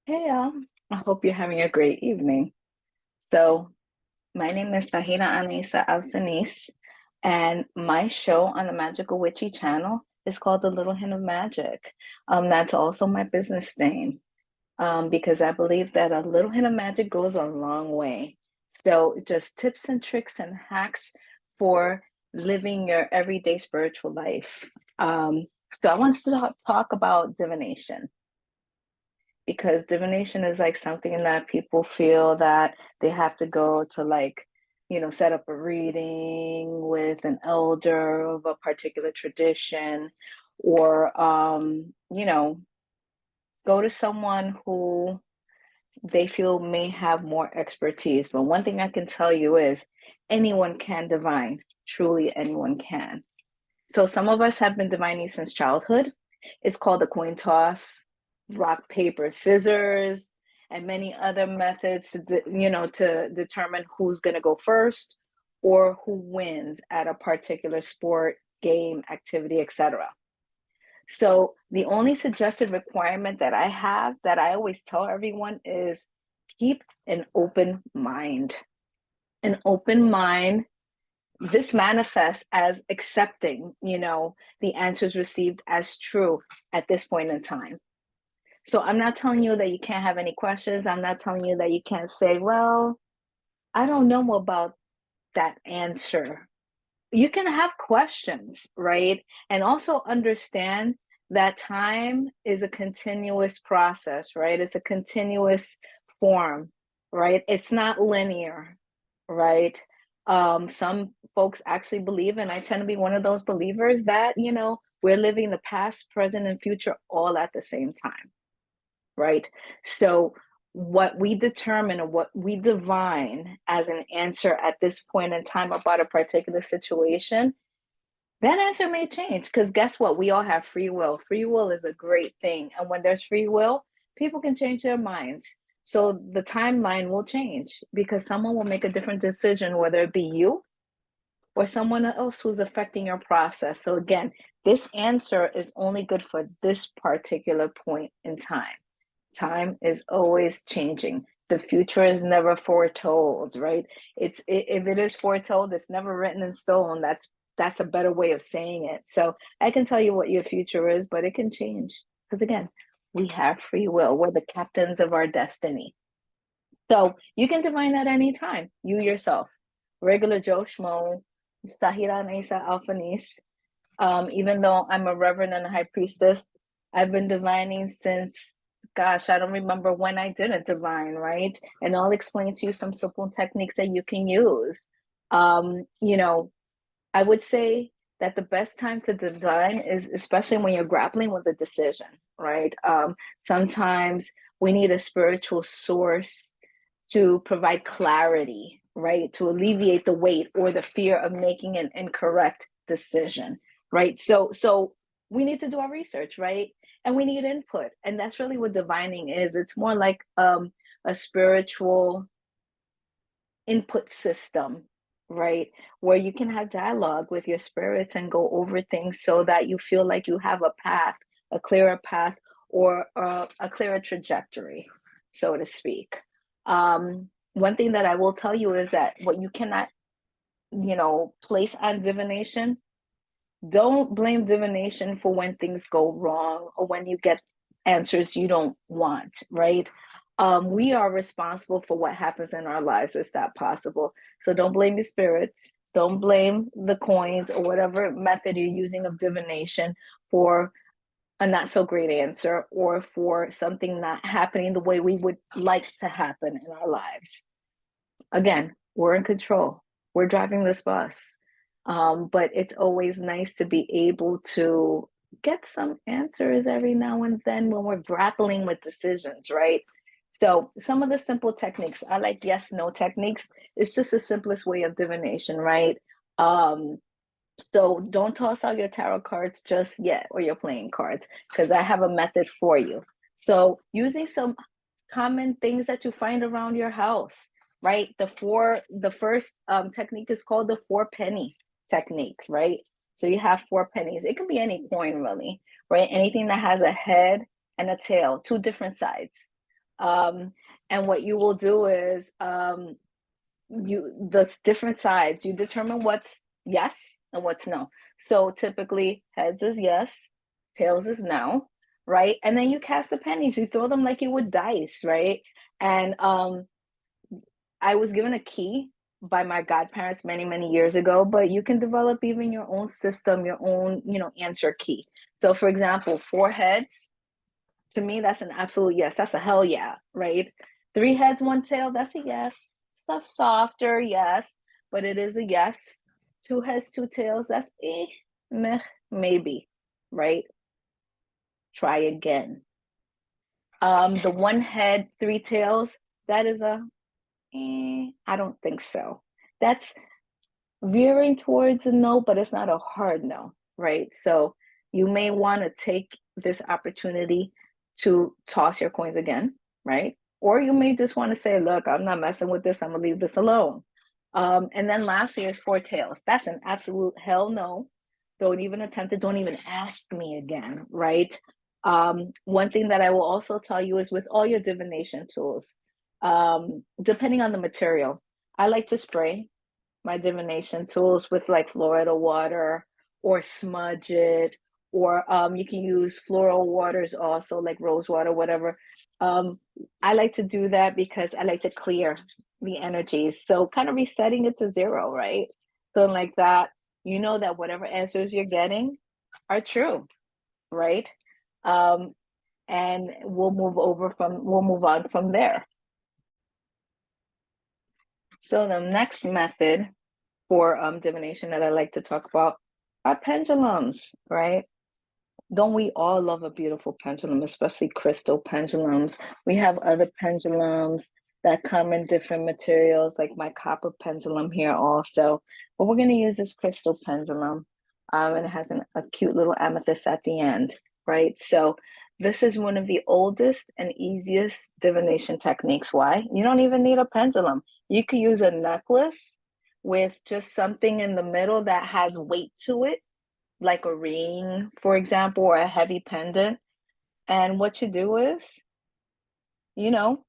Hey, I hope you're having a great evening. So, my name is Tahina Anisa Alfanis, and my show on the Magical Witchy channel is called The Little Hint of Magic. That's also my business name, because I believe that a little hint of magic goes a long way. So, just tips and tricks and hacks for living your everyday spiritual life. Um, so, I want to talk about divination because divination is like something that people feel that they have to go to, like, set up a reading with an elder of a particular tradition, or go to someone who they feel may have more expertise. But one thing I can tell you is anyone can divine. Truly anyone can. So some of us have been divining since childhood. It's called the coin toss, rock, paper, scissors, and many other methods to determine who's going to go first or who wins at a particular sport, game, activity, etc. So the only suggested requirement that I have that I always tell everyone is keep an open mind. An open mind, this manifests as accepting, the answers received as true at this point in time. So I'm not telling you that you can't have any questions. I'm not telling you that you can't say, well, I don't know about that answer. You can have questions, right? And also understand that time is a continuous process, right? It's a continuous form, right? It's not linear, right? Some folks actually believe, and I tend to be one of those believers, that, we're living the past, present, and future all at the same time, right? So what we determine or what we divine as an answer at this point in time about a particular situation, that answer may change, because guess what? We all have free will. Free will is a great thing. And when there's free will, people can change their minds. So the timeline will change because someone will make a different decision, whether it be you or someone else who's affecting your process. So again, this answer is only good for this particular point in time. Time is always changing. The future is never foretold, right? If it is foretold, it's never written in stone. That's a better way of saying it. So I can tell you what your future is, but it can change because, again, we have free will. We're the captains of our destiny. So you can divine at any time. You yourself, regular Joe Schmo, Sahira Nesa Alfanis. Even though I'm a reverend and a high priestess, I've been divining since, gosh, I don't remember when I didn't divine, right? And I'll explain to you some simple techniques that you can use. Um, you know, I would say that the best time to divine is especially when you're grappling with a decision, right? Sometimes we need a spiritual source to provide clarity, right? To alleviate the weight or the fear of making an incorrect decision, right? So we need to do our research, right? And we need input. And that's really what divining is. It's more like a spiritual input system, right? Where you can have dialogue with your spirits and go over things so that you feel like you have a path, a clearer path, or a clearer trajectory, so to speak. One thing that I will tell you is that what you cannot, place on divination, don't blame divination for when things go wrong or when you get answers you don't want, right? We are responsible for what happens in our lives. Is that possible? So don't blame your spirits. Don't blame the coins or whatever method you're using of divination for a not so great answer or for something not happening the way we would like to happen in our lives. Again, we're in control. We're driving this bus. But it's always nice to be able to get some answers every now and then when we're grappling with decisions, right? So, some of the simple techniques, I like yes, no techniques. It's just the simplest way of divination, right? Um, so, don't toss out your tarot cards just yet or your playing cards, because I have a method for you. So, using some common things that you find around your house, right? The first technique is called the four penny technique, right? So you have four pennies. It can be any coin, really, right? Anything that has a head and a tail, two different sides. And what you will do is the different sides, you determine what's yes and what's no. So typically heads is yes, tails is no, right? And then you cast the pennies, you throw them like you would dice, right? And I was given a key by my godparents many, many years ago, but you can develop even your own system, your own, answer key. So for example, four heads, to me, that's an absolute yes. That's a hell yeah, right? Three heads, one tail, that's a yes. It's a softer yes, but it is a yes. Two heads, two tails, that's meh, maybe, right? Try again. The one head, three tails, that is a I don't think so. That's veering towards a no, but it's not a hard no, right? So you may want to take this opportunity to toss your coins again, right? Or you may just want to say, look, I'm not messing with this. I'm going to leave this alone. And then lastly is four tails. That's an absolute hell no. Don't even attempt it. Don't even ask me again, right? One thing that I will also tell you is with all your divination tools, depending on the material, I like to spray my divination tools with like Florida water or smudge it, or you can use floral waters also, like rose water, whatever. I like to do that because I like to clear the energies. So kind of resetting it to zero, right? So like that, you know that whatever answers you're getting are true, right? Um, and we'll move on from there. So the next method for divination that I like to talk about are pendulums, right? Don't we all love a beautiful pendulum, especially crystal pendulums? We have other pendulums that come in different materials, like my copper pendulum here also. But we're going to use this crystal pendulum, and it has a cute little amethyst at the end, right? So this is one of the oldest and easiest divination techniques. Why? You don't even need a pendulum. You could use a necklace with just something in the middle that has weight to it, like a ring, for example, or a heavy pendant. And what you do is, you know,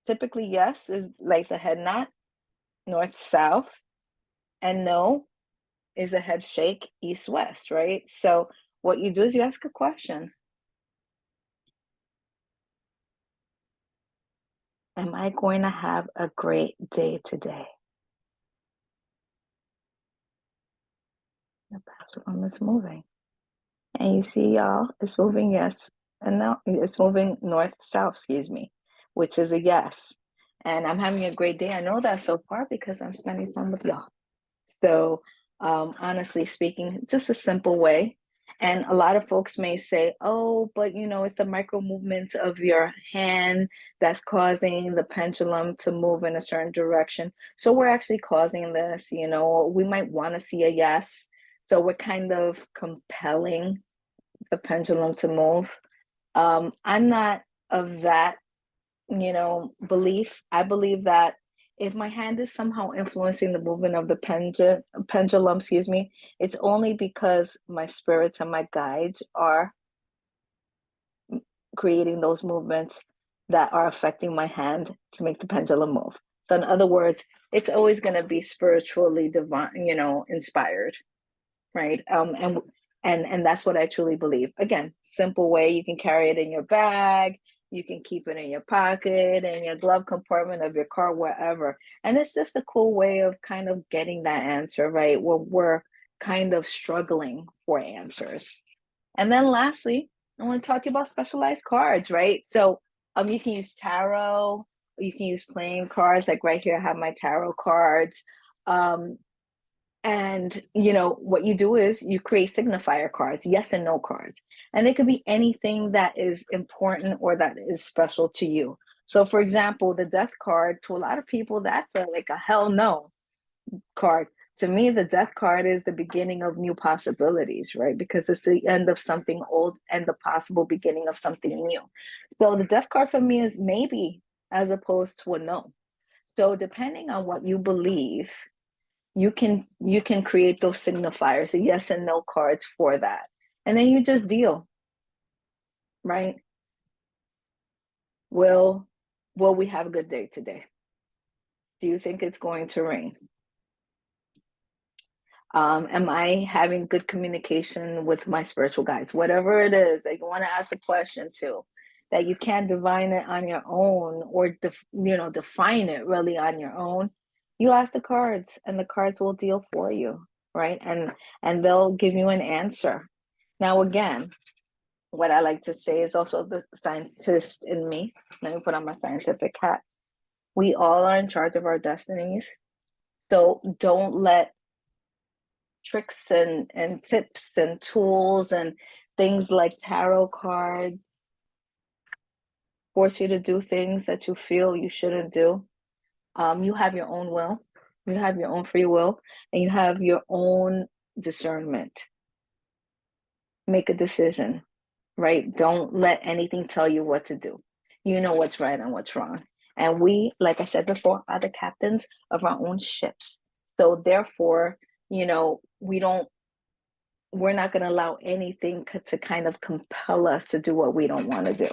typically yes is like the head nod, north, south, and no is a head shake, east, west, right? So what you do is you ask a question. Am I going to have a great day today? The pendulum is moving. And you see, y'all, it's moving yes. And now it's moving north, south, excuse me, which is a yes. And I'm having a great day. I know that so far because I'm spending time with y'all. So, honestly speaking, just a simple way. And a lot of folks may say, oh, but it's the micro movements of your hand that's causing the pendulum to move in a certain direction. So we're actually causing this, we might want to see a yes. So we're kind of compelling the pendulum to move. I'm not of that, belief. I believe that if my hand is somehow influencing the movement of the pendulum, excuse me, it's only because my spirits and my guides are creating those movements that are affecting my hand to make the pendulum move. So in other words, it's always going to be spiritually divine, inspired, right? And that's what I truly believe. Again, simple way, you can carry it in your bag, you can keep it in your pocket, in your glove compartment of your car, wherever. And it's just a cool way of kind of getting that answer, right? Where we're kind of struggling for answers. And then lastly, I want to talk to you about specialized cards, right? So you can use tarot, you can use playing cards. Like right here, I have my tarot cards. And what you do is you create signifier cards, yes and no cards. And they could be anything that is important or that is special to you. So for example, the death card, to a lot of people, that's like a hell no card. To me, the death card is the beginning of new possibilities, right? Because it's the end of something old and the possible beginning of something new. So the death card for me is maybe as opposed to a no. So depending on what you believe, you can create those signifiers, the yes and no cards for that. And then you just deal, right? Will will we have a good day today? Do you think it's going to rain? Am I having good communication with my spiritual guides? Whatever it is that you want to ask the question to, that you can't divine it on your own or define it really on your own, you ask the cards and the cards will deal for you, right? And they'll give you an answer. Now, again, what I like to say is also the scientist in me. Let me put on my scientific hat. We all are in charge of our destinies. So don't let tricks and tips and tools and things like tarot cards force you to do things that you feel you shouldn't do. You have your own will, you have your own free will, and you have your own discernment. Make a decision, right? Don't let anything tell you what to do. You know what's right and what's wrong. And we, like I said before, are the captains of our own ships. So therefore, we're not going to allow anything to kind of compel us to do what we don't want to do.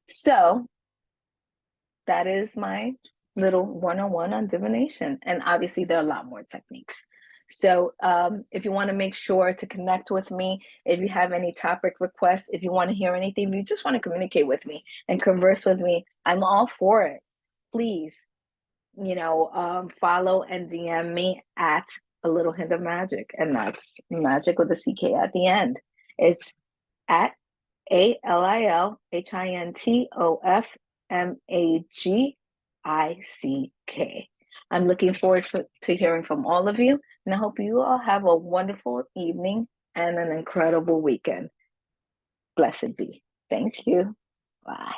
So that is my little one-on-one on divination. And obviously there are a lot more techniques. So if you want to make sure to connect with me, if you have any topic requests, if you want to hear anything, if you just want to communicate with me and converse with me, I'm all for it. Please, follow and DM me at A Little Hint of Magic. And that's magic with a CK at the end. It's at ALILHINTOFMAGICK. I'm looking forward to hearing from all of you, and I hope you all have a wonderful evening and an incredible weekend. Blessed be. Thank you. Bye.